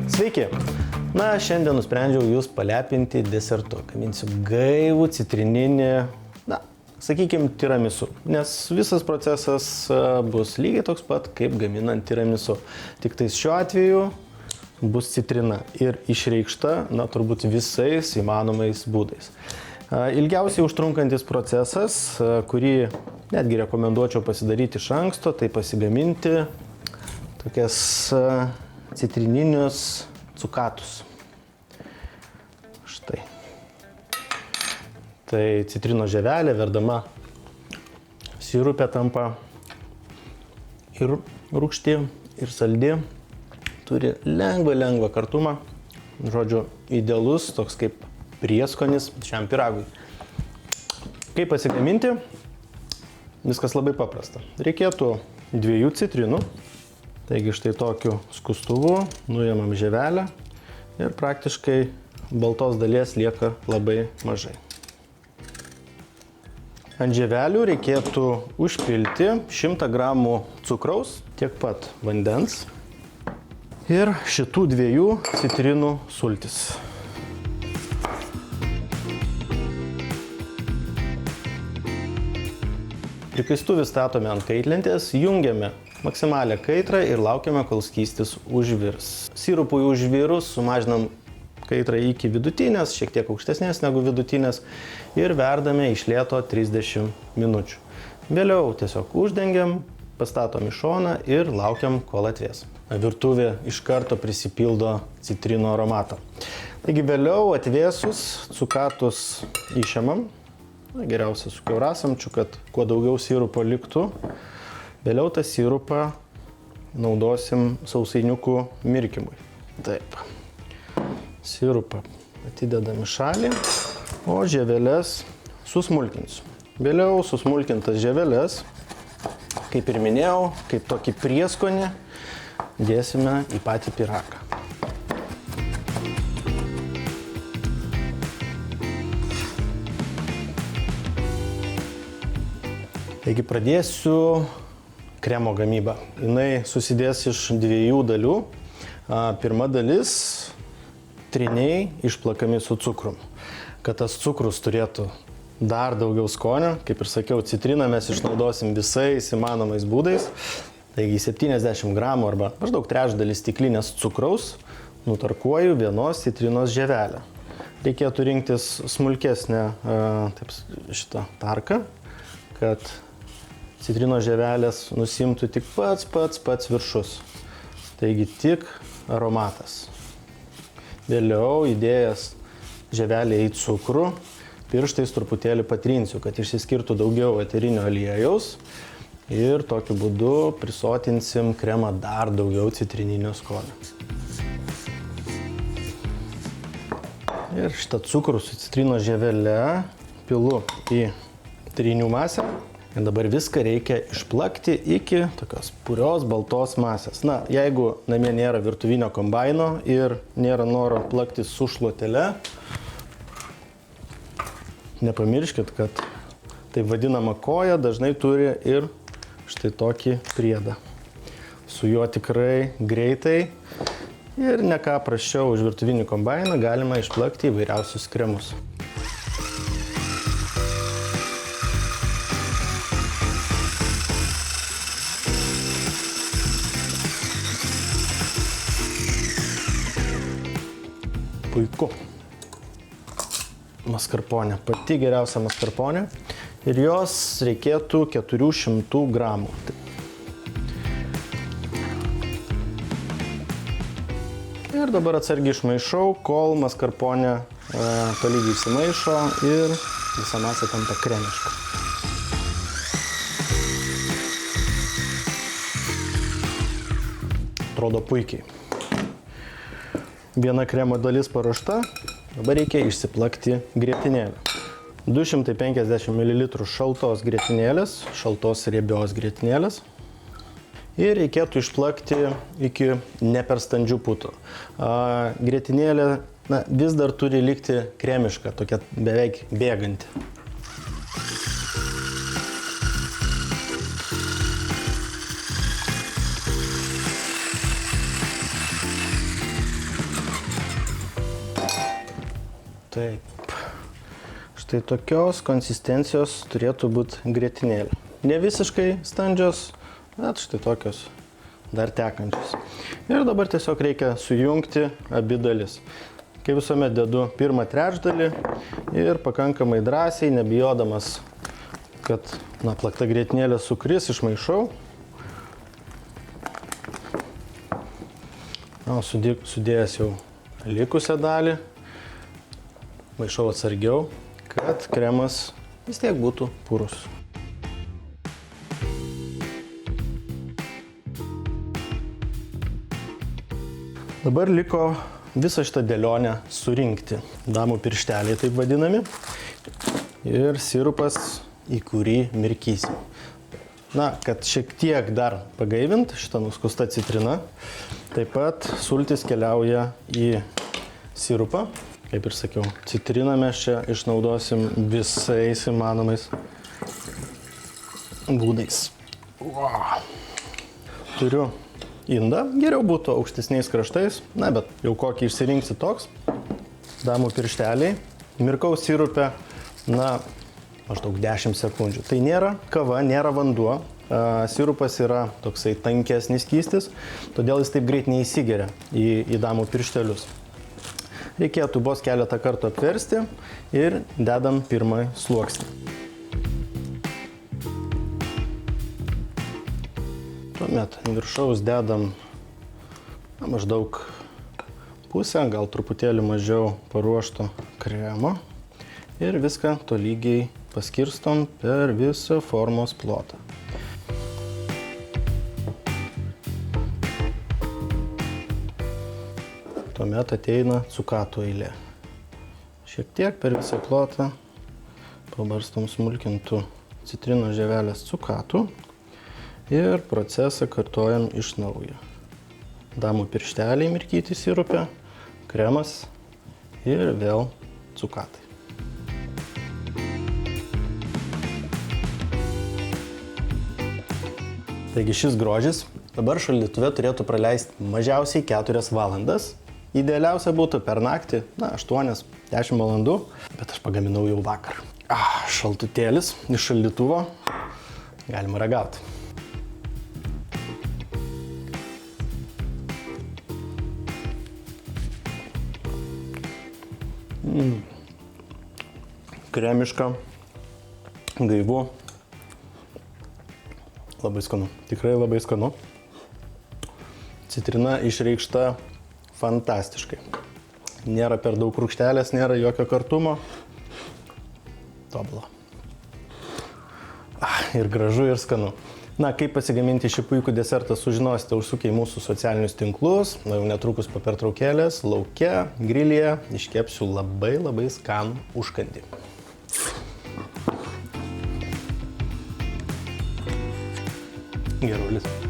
Sveiki! Na, šiandien nusprendžiau jūs palepinti desertu. Gaminsiu gaivų citrininį, sakykime, tiramisu. Nes visas procesas bus lygiai toks pat, kaip gaminant tiramisu. Tik tais šiuo atveju bus citrina ir išreikšta, turbūt visais įmanomais būdais. Ilgiausiai užtrunkantis procesas, kurį netgi rekomenduočiau pasidaryti iš anksto, tai pasigaminti tokias citrininius cukatus. Štai. Tai citrino žievelė verdama sirupė tampa ir rūgšti, ir saldi. Turi lengvą kartumą. Žodžiu, idealus toks kaip prieskonis šiam pyragui. Kaip pasigaminti? Viskas labai paprasta. Reikėtų 2 citrinų. Taigi štai tokiu skustuvu nuimam žievelę ir praktiškai baltos dalies lieka labai mažai. Ant žievelių reikėtų užpilti 100 gramų cukraus, tiek pat vandens ir šitų 2 citrinų sultis. Prikaistuvį statome ant kaitlentės, jungiame maksimalią kaitrą ir laukiame, kol skystis užvirs. Sirupui užvirus sumažinam kaitrą iki vidutinės, šiek tiek aukštesnės negu vidutinės ir verdame iš lėto 30 minučių. Vėliau tiesiog uždengiam, pastatom į šoną ir laukiam, kol atvės. Virtuvė iš karto prisipildo citrino aromato. Taigi vėliau atvėsus cukatus išimam. Geriausia su kiaurasamčiu, kad kuo daugiau sirupo liktų. Vėliau tą sirupą naudosim sausainiukų mirkymui. Taip. Sirupą atidedam į šalį, o žieveles susmulkinsiu. Vėliau susmulkintas žieveles, kaip ir minėjau, kaip tokį prieskonį, dėsime į patį pyragą. Taigi pradėsiu kremo gamybą. Jis susidės iš 2 dalių. Pirma dalis – tryniai išplakami su cukrum. Kad tas cukrus turėtų dar daugiau skonio, kaip ir sakiau, citriną mes išnaudosim visais įmanomais būdais. Taigi 70 gramų arba maždaug trečdalis stiklinės cukraus nutarkuoju 1 citrinos žievelę. Reikėtų rinktis smulkesnę šitą tarką, kad citrino žievelės nusimtų tik pats viršus. Taigi tik aromatas. Vėliau įdėjęs žievelę į cukrų, pirštais truputėlį patrinsiu, kad išsiskirtų daugiau eterinio aliejaus ir tokiu būdu prisotinsim kremą dar daugiau citrininio skonio. Ir šitą cukrų su citrino žievele pilu į trynių masę. Ir dabar viską reikia išplakti iki tokios purios baltos masės. Jeigu namie nėra virtuvinio kombaino ir nėra noro plakti su šluotele, nepamirškit, kad taip vadinama koja dažnai turi ir štai tokį priedą. Su juo tikrai greitai ir ne ką prasčiau už virtuvinį kombainą galima išplakti įvairiausius kremus. Puiku. Maskarponė. Pati geriausia maskarponė. Ir jos reikėtų 400 gramų. Ir dabar atsargiai išmaišau, kol maskarponė tolygiai įsimaišo ir visa masė tampa kremiška. Atrodo puikiai. Viena kremo dalis paruošta, dabar reikia išsiplakti grietinėlę. 250 ml šaltos grietinėlės, šaltos riebios grietinėlės. Ir reikėtų išplakti iki ne per standžių putų. Grietinėlė vis dar turi likti kremiška, tokia beveik bėganti. Taip. Štai tokios konsistencijos turėtų būti grietinėlė. Ne visiškai standžios, bet štai tokios dar tekančios. Ir dabar tiesiog reikia sujungti abi dalis. Kaip visuomet dedu pirmą trečdalį ir pakankamai drąsiai, nebijodamas, kad plakta grietinėlė sukris, išmaišau. Sudėjęs jau likusią dalį, maišau atsargiau, kad kremas vis tiek būtų purus. Dabar liko visą šitą dėlionę surinkti. Damų piršteliai taip vadinami. Ir sirupas, į kurį mirkysim. Kad šiek tiek dar pagaivint šitą nuskusta citrina. Taip pat sultis keliauja į sirupą. Kaip ir sakiau, citriną mes čia išnaudosim visais įmanomais būdais. Turiu indą, geriau būtų aukštesniais kraštais, bet jau kokį išsirinksi toks. Damų piršteliai, mirkau sirupę, maždaug 10 sekundžių. Tai nėra kava, nėra vanduo, sirupas yra toksai tankesnis skystis, todėl jis taip greit neįsigeria į damų pirštelius. Reikėtų vos keletą kartų apversti ir dedam pirmąjį sluoksnį. Tuomet ant viršaus dedam maždaug pusę, gal truputėlį mažiau paruošto kremo ir viską tolygiai paskirstom per visą formos plotą. Tuomet ateina cukatų eilė. Šiek tiek per visą plotą pabarstom smulkintų citrinos žievelės cukatų ir procesą kartojam iš naujo. Damų piršteliai mirkyti sirupe, kremas ir vėl cukatai. Taigi šis grožis dabar šaldytuve turėtų praleisti mažiausiai 4 valandas. Idealiausia būtų per naktį, 8-10 valandų, bet aš pagaminau jau vakar. Šaltutėlis iš šaldytuvo, galima ragauti. Kremiška, gaivu, labai skanu, tikrai labai skanu. Citrina išreikšta fantastiškai. Nėra per daug rūgštelės, nėra jokio kartumo. Tobula. Ir gražu, ir skanu. Kaip pasigaminti šį puikų desertą sužinosite užsukę į mūsų socialinius tinklus. Jau netrukus po pertraukėlės, lauke, grilyje iškepsiu labai skanų užkandį. Gerulis.